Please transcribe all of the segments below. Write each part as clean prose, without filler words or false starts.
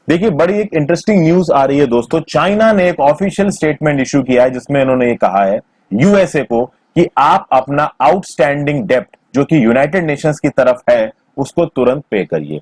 देखिए, बड़ी एक इंटरेस्टिंग न्यूज आ रही है दोस्तों। चाइना ने एक ऑफिशियल स्टेटमेंट इशू किया है जिसमें इन्होंने ये कहा है यूएसए को कि आप अपना आउटस्टैंडिंग डेब्ट जो कि यूनाइटेड नेशंस की तरफ है उसको तुरंत पे करिए।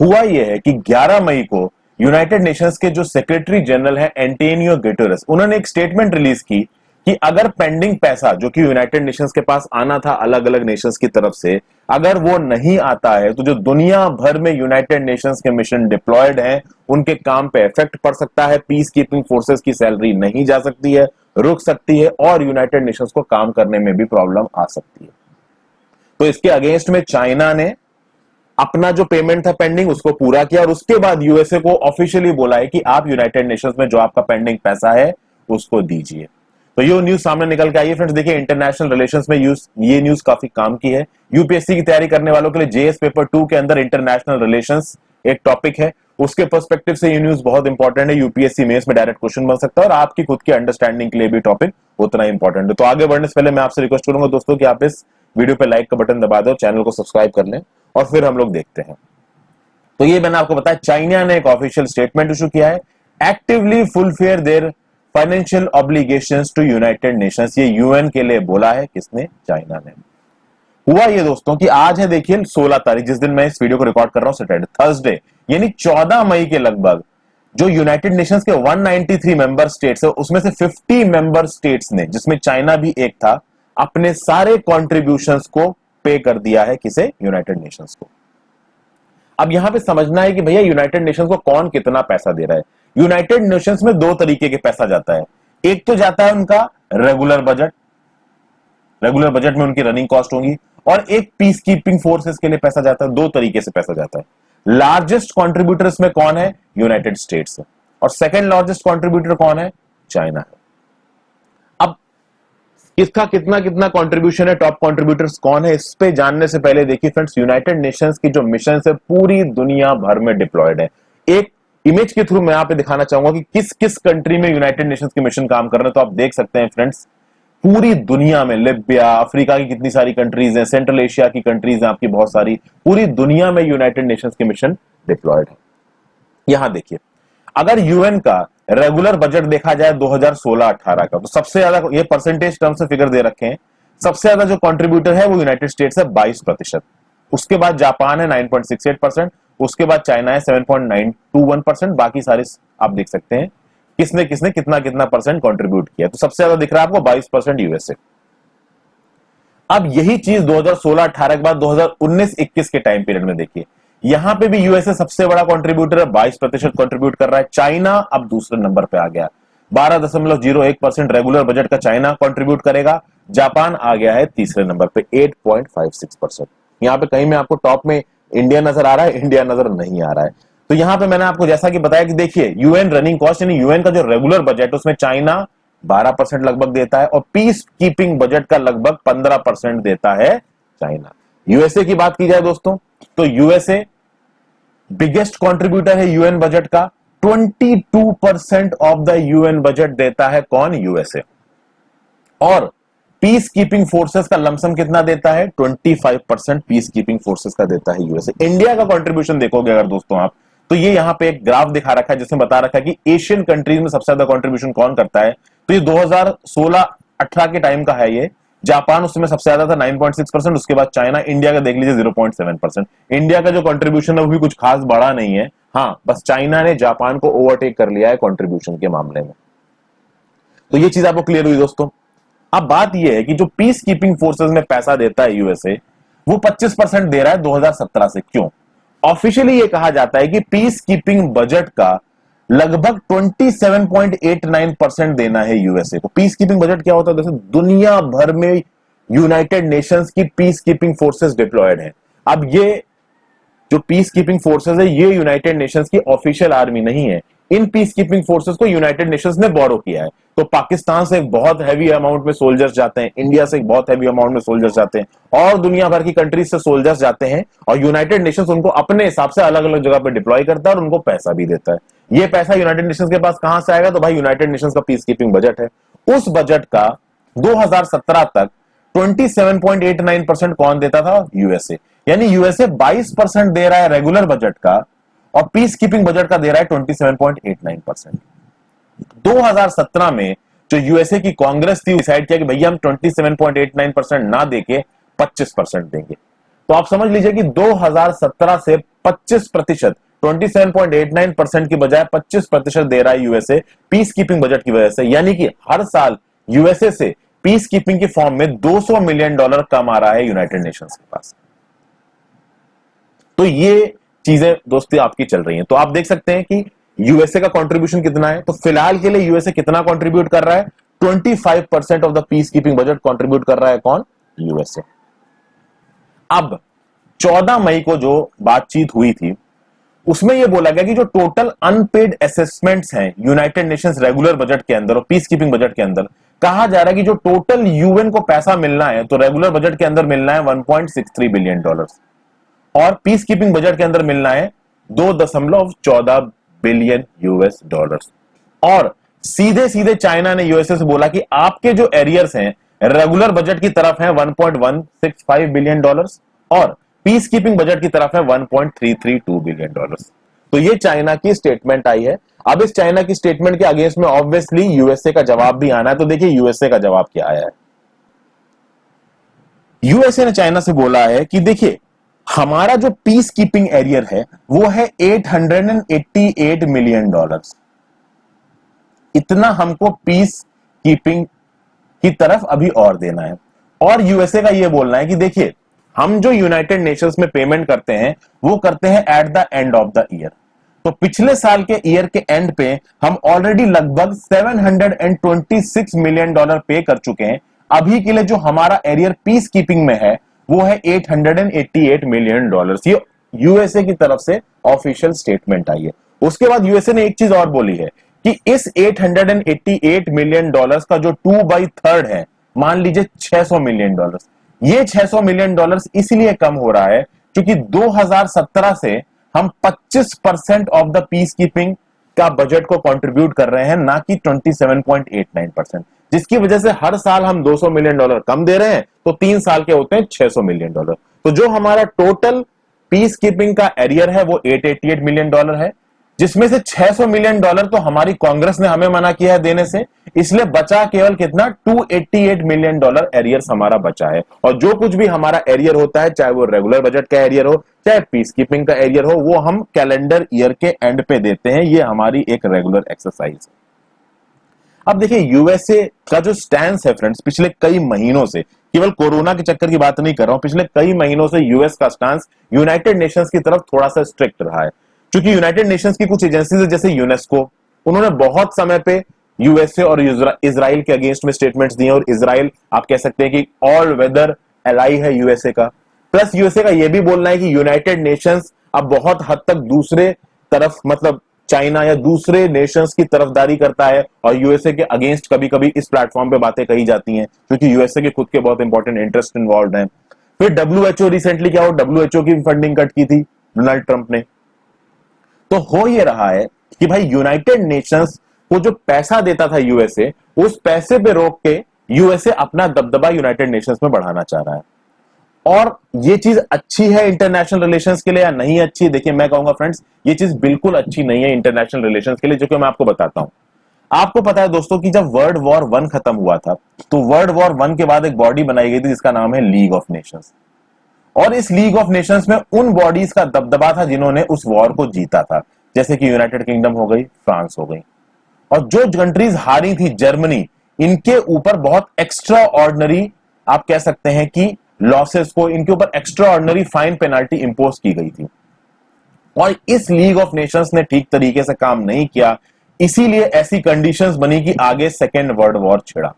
हुआ यह है कि 11 मई को यूनाइटेड नेशंस के जो सेक्रेटरी जनरल है एंटोनियो गुटेरेस, उन्होंने एक स्टेटमेंट रिलीज की कि अगर पेंडिंग पैसा जो कि यूनाइटेड नेशंस के पास आना था अलग अलग नेशंस की तरफ से, अगर वो नहीं आता है तो जो दुनिया भर में यूनाइटेड नेशंस के मिशन डिप्लॉयड हैं उनके काम पे इफेक्ट पड़ सकता है। पीस कीपिंग फोर्सेस की सैलरी नहीं जा सकती है, रुक सकती है और यूनाइटेड नेशंस को काम करने में भी प्रॉब्लम आ सकती है। तो इसके अगेंस्ट में चाइना ने अपना जो पेमेंट था पेंडिंग उसको पूरा किया और उसके बाद यूएसए को ऑफिशियली बोला है कि आप यूनाइटेड नेशंस में जो आपका पेंडिंग पैसा है उसको दीजिए। तो ये न्यूज सामने निकल के आई है फ्रेंड्स। देखिए, इंटरनेशनल रिलेशंस में ये न्यूज काफी काम की है। यूपीएससी की तैयारी करने वालों के लिए जेएस पेपर 2 के अंदर इंटरनेशनल रिलेशंस एक टॉपिक है, उसके पर्सपेक्टिव से ये न्यूज बहुत इंपॉर्टेंट है। यूपीएससी मेंस में डायरेक्ट क्वेश्चन बन सकता है और आपकी खुद की अंडरस्टैंडिंग के लिए भी टॉपिक उतना इंपॉर्टेंट है। तो आगे बढ़ने से पहले मैं आपसे रिक्वेस्ट करूंगा दोस्तों कि आप इस वीडियो पे लाइक का बटन दबा दो, चैनल को सब्सक्राइब कर लें और फिर हम लोग देखते हैं। तो ये मैंने आपको बताया, चाइना ने एक ऑफिशियल स्टेटमेंट इशू किया है, actively fulfil their financial obligations to United Nations. ये यूएन के लिए बोला है, किसने? चाइना ने। हुआ ये दोस्तों कि आज है देखिए 16 तारीख, जिस दिन मैं इस वीडियो को रिकॉर्ड कर रहा हूं, सैटरडे, थर्सडे, यानी 14 मई के लगभग जो यूनाइटेड नेशंस के 193 मेंबर स्टेट्स है उसमें से 50 मेंबर स्टेट्स ने, जिसमें चाइना भी एक था, अपने सारे कॉन्ट्रीब्यूशंस को पे कर दिया है। किसे? यूनाइटेड नेशंस को। अब यहां पे समझना है कि भैया यूनाइटेड नेशंस को कौन कितना पैसा दे रहा है। यूनाइटेड नेशंस में दो तरीके के पैसा जाता है। एक तो जाता है उनका रेगुलर बजट, रेगुलर बजट में उनकी रनिंग कॉस्ट होगी, और एक पीस कीपिंग फोर्सेस के लिए पैसा जाता है। दो तरीके से पैसा जाता है। लार्जेस्ट कॉन्ट्रीब्यूटर इसमें कौन है? यूनाइटेड स्टेट्स है। और सेकेंड लार्जेस्ट कॉन्ट्रीब्यूटर कौन है? चाइना है। अब इसका कितना कितना कंट्रीब्यूशन है, टॉप कंट्रीब्यूटर्स कौन है, इस पे जानने से पहले देखिए फ्रेंड्स, यूनाइटेड नेशंस की जो मिशन है पूरी दुनिया भर में डिप्लॉयड है। एक इमेज के थ्रू मैं यहां पे दिखाना चाहूंगा कि किस किस कंट्री में यूनाइटेड नेशंस के मिशन काम कर रहे हैं। तो आप देख सकते हैं फ्रेंड्स, पूरी दुनिया में लिबिया, अफ्रीका की कितनी सारी कंट्रीज हैं, सेंट्रल एशिया की कंट्रीज हैं आपकी बहुत सारी, पूरी दुनिया में यूनाइटेड नेशंस के मिशन डिप्लॉयड है। यहां देखिए, अगर यूएन का रेगुलर बजट देखा जाए 2016-18 का, तो सबसे ज्यादा, ये परसेंटेज टर्म से फिगर दे रखे हैं, सबसे ज्यादा जो कंट्रीब्यूटर है वो यूनाइटेड स्टेट्स है 22%। उसके बाद जापान है 9.68%, उसके बाद चाइना है 7.921%। बाकी सारे आप देख सकते हैं किसने किसने कितना कितना परसेंट कंट्रीब्यूट किया। तो सबसे ज्यादा दिख रहा है आपको 22% यूएसए। अब यही चीज 2016-18 के बाद 2019-21 के टाइम पीरियड में देखिए, यहां पे भी यूएसए सबसे बड़ा कंट्रीब्यूटर है, 22% कंट्रीब्यूट कर रहा है। चाइना अब दूसरे नंबर पे आ गया, 12.01% रेगुलर बजट का चाइना कंट्रीब्यूट करेगा। जापान आ गया है तीसरे नंबर पे 8.56%। यहां पे कहीं में आपको टॉप में इंडिया नजर आ रहा है? इंडिया नजर नहीं आ रहा है। तो यहां पे मैंने आपको जैसा कि बताया कि देखिए, यूएन रनिंग कॉस्ट यानी यूएन का जो रेगुलर बजट उसमें चाइना 12% लगभग देता है और पीस कीपिंग बजट का लगभग 15% देता है चाइना। यूएसए की बात की जाए दोस्तों, तो यूएसए बिगेस्ट कंट्रीब्यूटर है यूएन बजट का। 22% ऑफ द यूएन बजट देता है कौन? यूएसए। और पीस कीपिंग फोर्सेस का लमसम कितना देता है? 25% पीस कीपिंग फोर्सेस का देता है यूएसए। इंडिया का कंट्रीब्यूशन देखोगे अगर दोस्तों आप, तो ये यहां पे एक ग्राफ दिखा रखा है जिसमें बता रखा है कि एशियन कंट्रीज में सबसे ज्यादा कंट्रीब्यूशन कौन करता है। तो ये 2016-18 के टाइम का है। ये जापान उसमें सबसे ज्यादा था 9.6%, उसके बाद चाइना, इंडिया का देख लीजिए 0.7%। इंडिया का जो कंट्रीब्यूशन है वो भी कुछ खास बड़ा नहीं है। हाँ, बस चाइना ने जापान को ओवरटेक कर लिया है कंट्रीब्यूशन के मामले में। तो ये चीज आपको क्लियर हुई दोस्तों। अब बात यह है कि जो पीस कीपिंग फोर्सेस में पैसा देता है यूएसए, वो 25% दे रहा है 2017 से। क्यों? ऑफिशियली ये कहा जाता है कि पीस कीपिंग बजट का लगभग 27.89% देना है यूएसए को। पीस कीपिंग बजट क्या होता है? जैसे दुनिया भर में यूनाइटेड नेशंस की पीस कीपिंग फोर्सेस डिप्लॉयड है। अब ये जो पीस कीपिंग फोर्सेस है ये यूनाइटेड नेशंस की ऑफिशियल आर्मी नहीं है। इन पीस कीपिंग फोर्सेस को यूनाइटेड नेशंस ने बोरो किया है। तो पाकिस्तान से एक बहुत हैवी अमाउंट में सोल्जर्स जाते हैं, इंडिया से एक बहुत हैवी अमाउंट में सोल्जर्स जाते हैं, और दुनिया भर की कंट्रीज से सोल्जर्स जाते हैं, और यूनाइटेड नेशंस उनको अपने हिसाब से अलग अलग जगह पे डिप्लॉय करता है और उनको पैसा भी देता है। ये पैसा यूनाइटेड नेशंस के पास कहां से आएगा? तो भाई यूनाइटेड नेशंस का पीस कीपिंग बजट है। उस बजट का 2017 तक 27.89% कौन देता था? यूएसए। यानी यूएसए 22% दे रहा है रेगुलर बजट का, और पीस कीपिंग बजट का दे रहा है 27.89%। 2017 में जो यूएसए की कांग्रेस थी डिसाइड किया कि भैया हम 27.89% ना देके 25% देंगे। तो आप समझ लीजिए कि 2017 से 25%, 27.89% की बजाय 25% दे रहा है यूएसए पीस कीपिंग बजट की वजह से। यानी कि हर साल यूएसए से पीस कीपिंग के फॉर्म में $200 मिलियन कम आ रहा है यूनाइटेड नेशंस के पास। तो ये चीजें दोस्ती आपकी चल रही हैं। तो आप देख सकते हैं कि यूएसए का कंट्रीब्यूशन कितना है। तो फिलहाल के लिए यूएसए कितना कंट्रीब्यूट कर रहा है? 25% of the peace keeping budget contribute कर रहा है कौन? यूएसए। अब 14 मई को जो बातचीत हुई थी उसमें यह बोला गया कि जो टोटल अनपेड असेसमेंट्स हैं यूनाइटेड नेशंस रेगुलर बजट के अंदर और पीस कीपिंग बजट के अंदर, कहा जा रहा है कि जो टोटल यूएन को पैसा मिलना है तो रेगुलर बजट के अंदर मिलना है $1.63 बिलियन और पीस कीपिंग बजट के अंदर मिलना है $2.14 बिलियन और सीधे सीधे चाइना ने यूएसए से बोला कि आपके जो एरियर्स हैं रेगुलर बजट की तरफ है $1.165 बिलियन और पीस कीपिंग बजट की तरफ है $1.332 बिलियन। तो ये चाइना की स्टेटमेंट आई है। अब इस चाइना की स्टेटमेंट के अगेंस्ट में ऑब्वियसली यूएसए का जवाब भी आना है। तो देखिए यूएसए का जवाब क्या आया है। यूएसए ने चाइना से बोला है कि देखिए हमारा जो पीस कीपिंग एरियर है वो है $888 मिलियन। इतना हमको पीस कीपिंग की तरफ अभी और देना है। और यूएसए का यह बोलना है कि देखिए हम जो यूनाइटेड नेशंस में पेमेंट करते हैं वो करते हैं at the end of the year. तो पिछले साल के ईयर के एंड पे हम ऑलरेडी लगभग $726 मिलियन पे कर चुके हैं। अभी के लिए जो हमारा एरियर पीस कीपिंग में है वो है $888 मिलियन। ये यूएसए की तरफ से ऑफिशियल स्टेटमेंट आई है। उसके बाद यूएसए ने एक चीज और बोली है कि इस $888 मिलियन का जो 2/3 है, मान लीजिए $600 मिलियन, ये $600 मिलियन इसलिए कम हो रहा है क्योंकि 2017 से हम 25% ऑफ द पीस कीपिंग का बजट को कंट्रीब्यूट कर रहे हैं, ना कि 27.89%, जिसकी वजह से हर साल हम $200 मिलियन कम दे रहे हैं। तो 3 साल के होते हैं $600 मिलियन। तो जो हमारा टोटल पीस कीपिंग का एरियर है वो $888 मिलियन है, जिसमें से $600 मिलियन तो हमारी कांग्रेस ने हमें मना किया है देने से, इसलिए बचा केवल कितना? $288 मिलियन एरियर हमारा बचा है। और जो कुछ भी हमारा एरियर होता है, चाहे वो रेगुलर बजट का एरियर हो चाहे पीस कीपिंग का एरियर हो, वो हम कैलेंडर ईयर के एंड पे देते हैं। ये हमारी एक रेगुलर एक्सरसाइज है। अब देखिए यूएसए का जो स्टैंस है फ्रेंड्स, पिछले कई महीनों से, केवल कोरोना के चक्कर की बात नहीं कर रहा हूं, पिछले कई महीनों से यूएस का स्टैंस यूनाइटेड नेशंस की तरफ थोड़ा सा स्ट्रिक्ट रहा है। क्योंकि यूनाइटेड नेशंस की कुछ एजेंसीज जैसे यूनेस्को, उन्होंने बहुत समय पे यूएसए और इजराइल के अगेंस्ट में स्टेटमेंट्स दिए और इजराइल आप कह सकते हैं कि ऑल वेदर एलाई है यूएसए का। प्लस यूएसए का यह भी बोलना है कि यूनाइटेड नेशंस अब बहुत हद तक दूसरे तरफ, मतलब चाइना या दूसरे नेशंस की तरफदारी करता है और यूएसए के अगेंस्ट कभी कभी इस प्लेटफॉर्म पे बातें कही जाती हैं क्योंकि यूएसए के खुद के बहुत इंपॉर्टेंट इंटरेस्ट इन्वॉल्व हैं। फिर डब्ल्यूएचओ रिसेंटली क्या हो, डब्ल्यूएचओ की फंडिंग कट की थी डोनाल्ड ट्रंप ने। तो हो ये रहा है कि भाई यूनाइटेड नेशंस को जो पैसा देता था यूएसए, उस पैसे पे रोक के यूएसए अपना दबदबा यूनाइटेड नेशंस में बढ़ाना चाह रहा है। और ये चीज अच्छी है इंटरनेशनल रिलेशंस के लिए या नहीं अच्छी? देखिए मैं कहूंगा फ्रेंड्स, ये चीज बिल्कुल अच्छी नहीं है इंटरनेशनल रिलेशंस के लिए, जो कि मैं आपको बताता हूं। आपको पता है दोस्तों कि जब वर्ल्ड वॉर 1 खत्म हुआ था तो वर्ल्ड वॉर 1 के बाद एक बॉडी बनाई गई थी जिसका नाम है लीग ऑफ नेशंस। और इस लीग ऑफ नेशंस में उन बॉडीज का दबदबा था जिन्होंने उस वॉर को जीता था, जैसे कि यूनाइटेड किंगडम हो गई, फ्रांस हो गई। और जो कंट्रीज हारी थी, जर्मनी, इनके ऊपर बहुत एक्स्ट्रा ऑर्डिनरी आप कह सकते हैं कि लॉसेस को, इनके ऊपर extra ordinary fine penalty impose की गई थी। और इस लीग ऑफ नेशंस ने ठीक तरीके से काम नहीं किया, इसीलिए ऐसी कंडीशंस बनी कि आगे सेकेंड वर्ल्ड वॉर छिड़ा।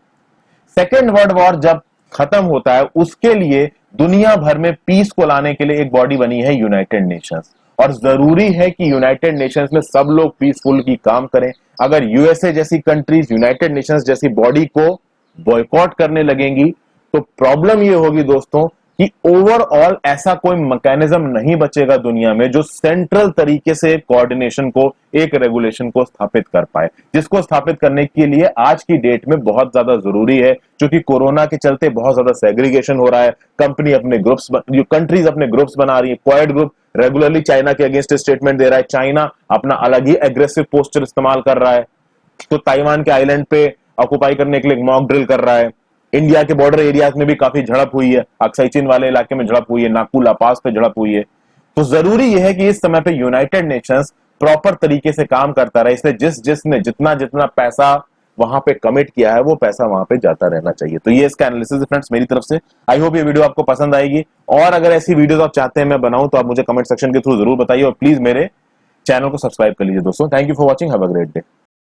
सेकेंड वर्ल्ड वॉर जब खत्म होता है उसके लिए दुनिया भर में पीस को लाने के लिए एक बॉडी बनी है यूनाइटेड नेशंस। और जरूरी है कि यूनाइटेड नेशंस में सब लोग पीसफुल की काम करें। अगर यूएसए जैसी कंट्रीज यूनाइटेड नेशंस जैसी बॉडी को बॉयकॉट करने लगेंगी तो प्रॉब्लम ये होगी दोस्तों कि ओवरऑल ऐसा कोई मैकेनिज्म नहीं बचेगा दुनिया में जो सेंट्रल तरीके से कोऑर्डिनेशन को, एक रेगुलेशन को स्थापित कर पाए, जिसको स्थापित करने के लिए आज की डेट में बहुत ज्यादा जरूरी है। क्योंकि कोरोना के चलते बहुत ज्यादा सेग्रीगेशन हो रहा है, कंपनी अपने ग्रुप्स, कंट्रीज अपने ग्रुप्स बना रही है, क्वाड ग्रुप, रेगुलरली चाइना के अगेंस्ट स्टेटमेंट दे रहा है, चाइना अपना अलग ही एग्रेसिव पोस्चर इस्तेमाल कर रहा है, तो ताइवान के आइलैंड पे ऑक्युपाई करने के लिए मॉक ड्रिल कर रहा है। इंडिया के बॉर्डर एरियाज में भी काफी झड़प हुई है, अक्साई चीन वाले इलाके में झड़प हुई है, नाकू ला पास पे झड़प हुई है। तो जरूरी यह है कि इस समय पे यूनाइटेड नेशंस प्रॉपर तरीके से काम करता रहे, इसलिए जिसने जितना जितना पैसा वहां पे कमिट किया है वो पैसा वहां पे जाता रहना चाहिए। तो ये इसका एनालिसिस है फ्रेंड्स मेरी तरफ से। आई होप ये वीडियो आपको पसंद आएगी, और अगर ऐसी वीडियोस आप चाहते हैं मैं बनाऊं तो आप मुझे कमेंट सेक्शन के थ्रू जरूर बताइए, और प्लीज मेरे चैनल को सब्सक्राइब कर लीजिए दोस्तों। Thank you for watching, have a great day.